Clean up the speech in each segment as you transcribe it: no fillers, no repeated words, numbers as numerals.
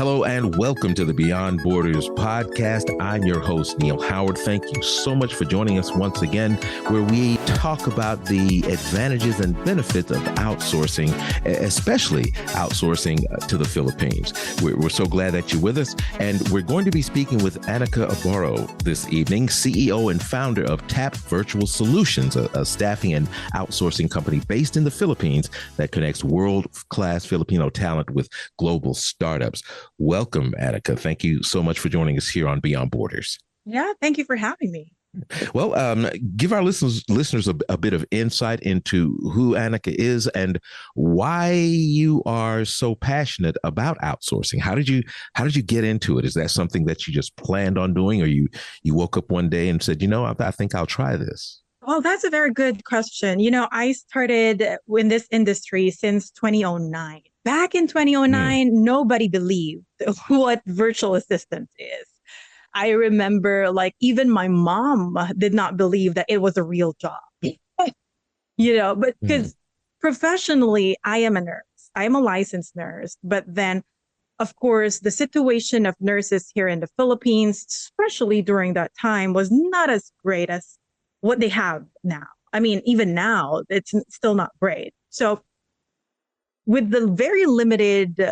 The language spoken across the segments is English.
Hello and welcome to the Beyond Borders podcast. I'm your host, Neil Howard. Thank you so much for joining us once again, where we talk about the advantages and benefits of outsourcing, especially outsourcing to the Philippines. We're so glad that you're with us. And we're going to be speaking with Anika Abaro this evening, CEO and founder of TAP Virtual Solutions, a staffing and outsourcing company based in the Philippines that connects world-class Filipino talent with global startups. Welcome, Anika. Thank you so much for joining us here on Beyond Borders. Yeah, thank you for having me. Well, give our listeners a bit of insight into who Anika is and why you are so passionate about outsourcing. How did you get into it? Is that something that you just planned on doing, or you woke up one day and said, I think I'll try this? Well, that's a very good question. I started in this industry since 2009. Back in 2009, nobody believed what virtual assistant is. I remember even my mom did not believe that it was a real job, but because professionally, I am a nurse. I am a licensed nurse. But then, of course, the situation of nurses here in the Philippines, especially during that time, was not as great as what they have now. I mean, even now, it's still not great. So with the very limited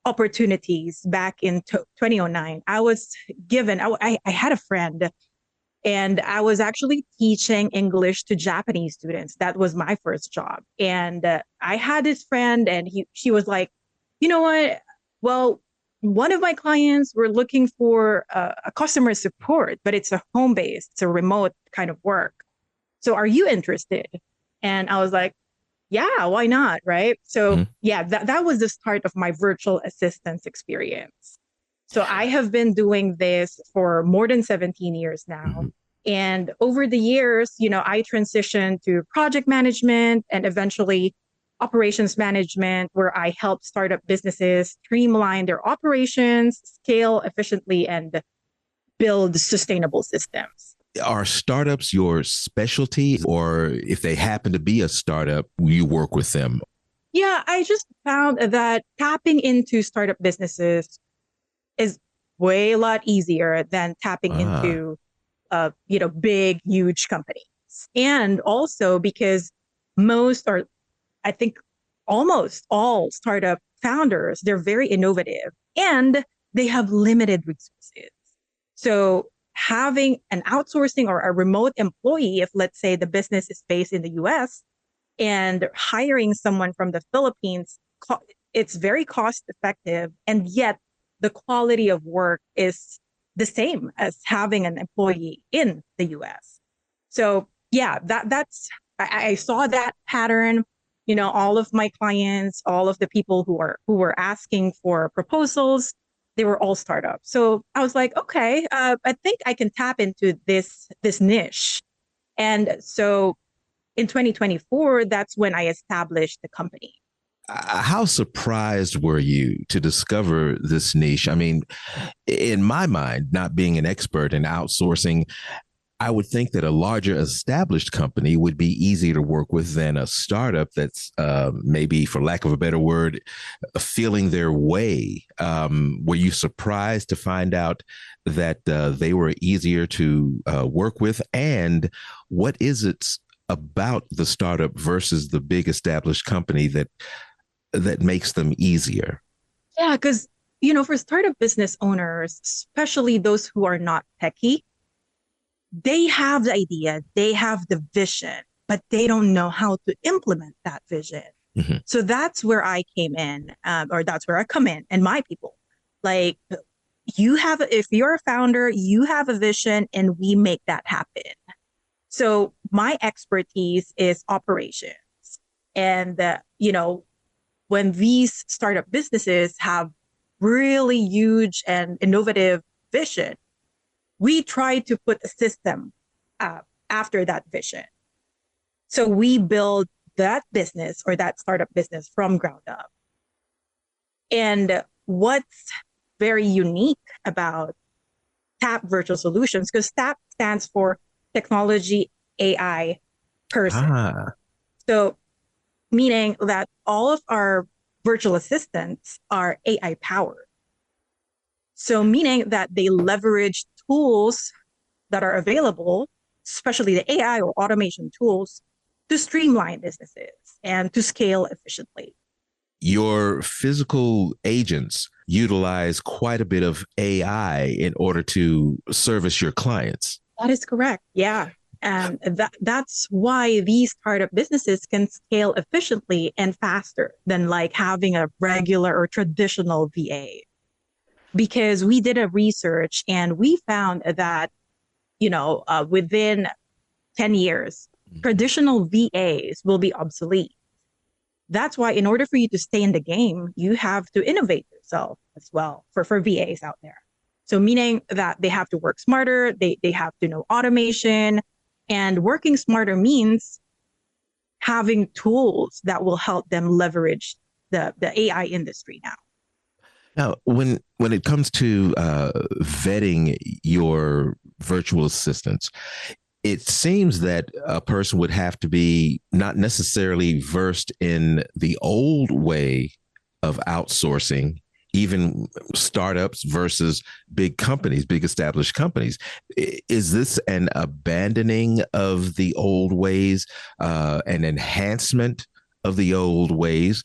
opportunities back in 2009, I was given, I had a friend, and I was actually teaching English to Japanese students. That was my first job. And I had this friend, and she was like, you know what? Well, one of my clients were looking for a customer support, but it's a home-based, it's a remote kind of work. So are you interested? And I was like, yeah, why not? Right. So that was the start of my virtual assistance experience. So I have been doing this for more than 17 years now. And over the years, I transitioned to project management and eventually operations management, where I help startup businesses streamline their operations, scale efficiently, and build sustainable systems. Are startups your specialty, or if they happen to be a startup, you work with them? Yeah, I just found that tapping into startup businesses is way a lot easier than tapping into, big, huge companies. And also because I think almost all startup founders, they're very innovative and they have limited resources. So having an outsourcing or a remote employee, if let's say the business is based in the US, and hiring someone from the Philippines, it's very cost effective. And yet the quality of work is the same as having an employee in the US. So yeah, I saw that pattern. All of my clients, all of the people who were asking for proposals, they were all startups. So I was like, okay, I think I can tap into this niche. And so in 2024, that's when I established the company. How surprised were you to discover this niche? I mean, in my mind, not being an expert in outsourcing, I would think that a larger established company would be easier to work with than a startup that's maybe, for lack of a better word, feeling their way. Were you surprised to find out that they were easier to work with? And what is it about the startup versus the big established company that makes them easier? Yeah, because, for startup business owners, especially those who are not techie, they have the idea, they have the vision, but they don't know how to implement that vision. So that's where I came in, or that's where I come in, and my people. Like, if you're a founder, you have a vision, and we make that happen. So my expertise is operations. And, when these startup businesses have really huge and innovative vision, we try to put a system after that vision. So we build that business or that startup business from ground up. And what's very unique about TAP Virtual Solutions, because TAP stands for Technology AI Person. So meaning that all of our virtual assistants are AI powered. So meaning that they leverage tools that are available, especially the AI or automation tools, to streamline businesses and to scale efficiently. Your physical agents utilize quite a bit of AI in order to service your clients. That is correct. Yeah. And that's why these startup businesses can scale efficiently and faster than like having a regular or traditional VA. Because we did a research and we found that, within 10 years, traditional VAs will be obsolete. That's why in order for you to stay in the game, you have to innovate yourself as well for VAs out there. So meaning that they have to work smarter, they have to know automation, and working smarter means having tools that will help them leverage the AI industry now. Now, when it comes to vetting your virtual assistants, it seems that a person would have to be not necessarily versed in the old way of outsourcing, even startups versus big companies, big established companies. Is this an abandoning of the old ways, an enhancement of the old ways?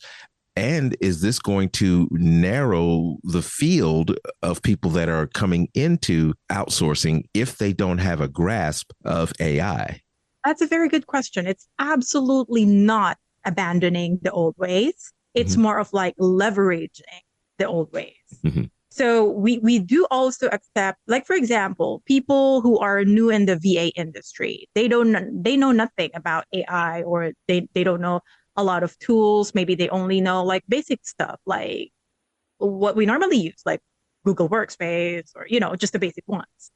And is this going to narrow the field of people that are coming into outsourcing if they don't have a grasp of AI? That's a very good question. It's absolutely not abandoning the old ways. It's more of like leveraging the old ways. So we do also accept, like, for example, people who are new in the VA industry, they know nothing about AI, or they don't know a lot of tools. Maybe they only know like basic stuff, like what we normally use, like Google Workspace, or, just the basic ones.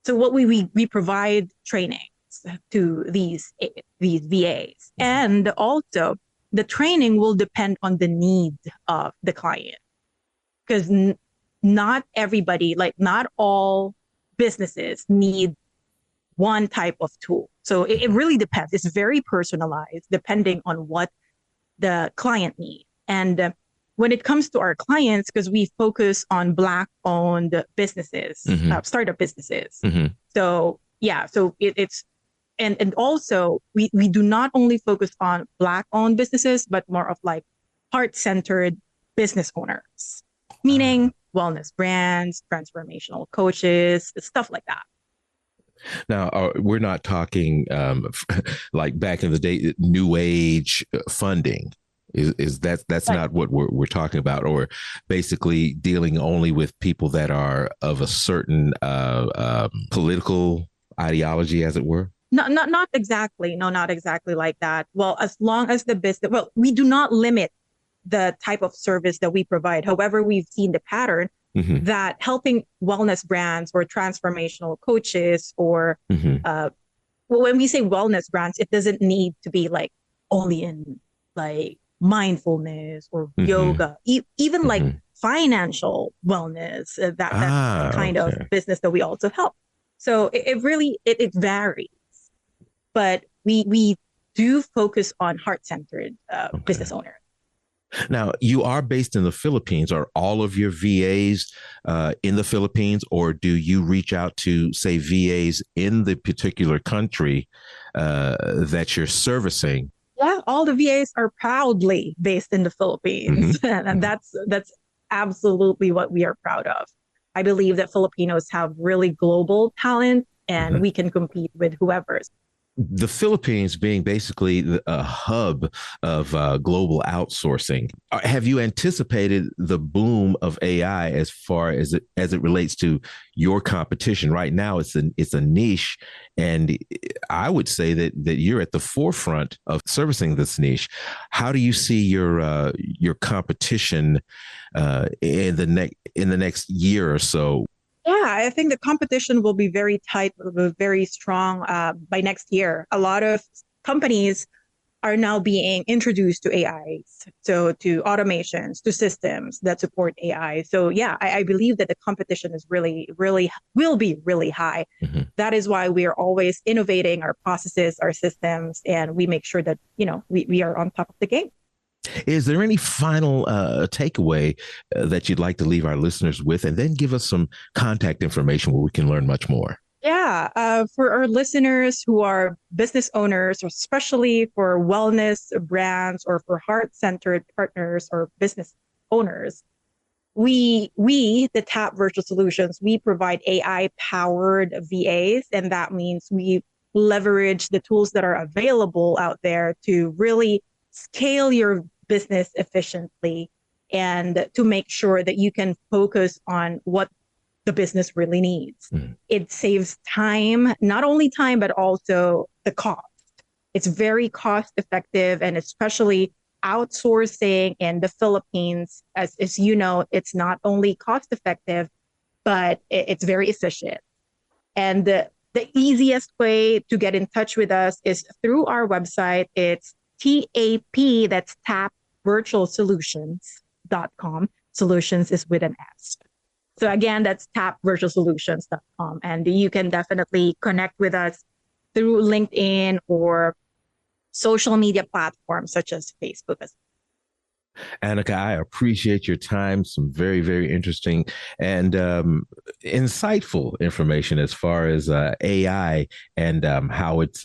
So what we provide trainings to these VAs. And also the training will depend on the need of the client, because not everybody, like not all businesses need one type of tool. So it really depends. It's very personalized depending on what the client needs. And when it comes to our clients, because we focus on Black-owned businesses, startup businesses. So yeah, so it's and also we do not only focus on Black-owned businesses, but more of like heart-centered business owners, meaning wellness brands, transformational coaches, stuff like that. Now, we're not talking like back in the day, new age funding. Is that's right. Not what we're talking about, or basically dealing only with people that are of a certain political ideology, as it were? Not exactly. No, not exactly like that. Well, as long as the business, we do not limit the type of service that we provide. However, we've seen the pattern that helping wellness brands or transformational coaches, or when we say wellness brands, it doesn't need to be like only in like mindfulness or yoga, even like financial wellness, that's kind of business that we also help. So it really varies, but we do focus on heart-centered business owners. Now, you are based in the Philippines. Are all of your VAs in the Philippines, or do you reach out to, say, VAs in the particular country that you're servicing? Yeah, all the VAs are proudly based in the Philippines. And that's absolutely what we are proud of. I believe that Filipinos have really global talent, and we can compete with whoever's. The Philippines being basically a hub of global outsourcing, have you anticipated the boom of AI as far as it relates to your competition? Right now, it's a niche, and I would say that you're at the forefront of servicing this niche. How do you see your competition in the next year or so? Yeah, I think the competition will be very tight, will be very strong by next year. A lot of companies are now being introduced to AIs, so to automations, to systems that support AI. So yeah, I believe that the competition is really will be really high. That is why we are always innovating our processes, our systems, and we make sure that we are on top of the game. Is there any final takeaway that you'd like to leave our listeners with, and then give us some contact information where we can learn much more? Yeah, for our listeners who are business owners, or especially for wellness brands or for heart-centered partners or business owners, the TAP Virtual Solutions, we provide AI-powered VAs, and that means we leverage the tools that are available out there to really scale your business efficiently and to make sure that you can focus on what the business really needs. It saves time, not only time, but also the cost. It's very cost effective, and especially outsourcing in the Philippines, as you know, it's not only cost effective, but it's very efficient. And the easiest way to get in touch with us is through our website. It's TAP, that's tapvirtualsolutions.com. Solutions is with an S. So again, that's tapvirtualsolutions.com. And you can definitely connect with us through LinkedIn or social media platforms such as Facebook. Annika, I appreciate your time. Some very, very interesting and insightful information as far as AI and how it's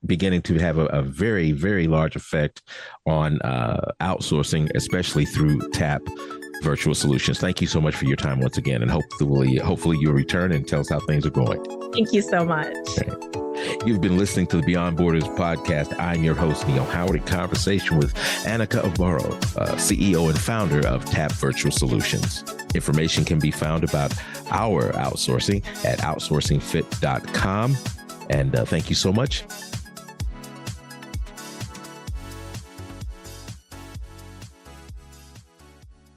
beginning to have a very, very large effect on outsourcing, especially through TAP Virtual Solutions. Thank you so much for your time once again, and hopefully you'll return and tell us how things are going. Thank you so much. Okay. You've been listening to the Beyond Borders podcast. I'm your host, Neil Howard, in conversation with Annika Obaro, CEO and founder of TAP Virtual Solutions. Information can be found about our outsourcing at outsourcingfit.com. And thank you so much.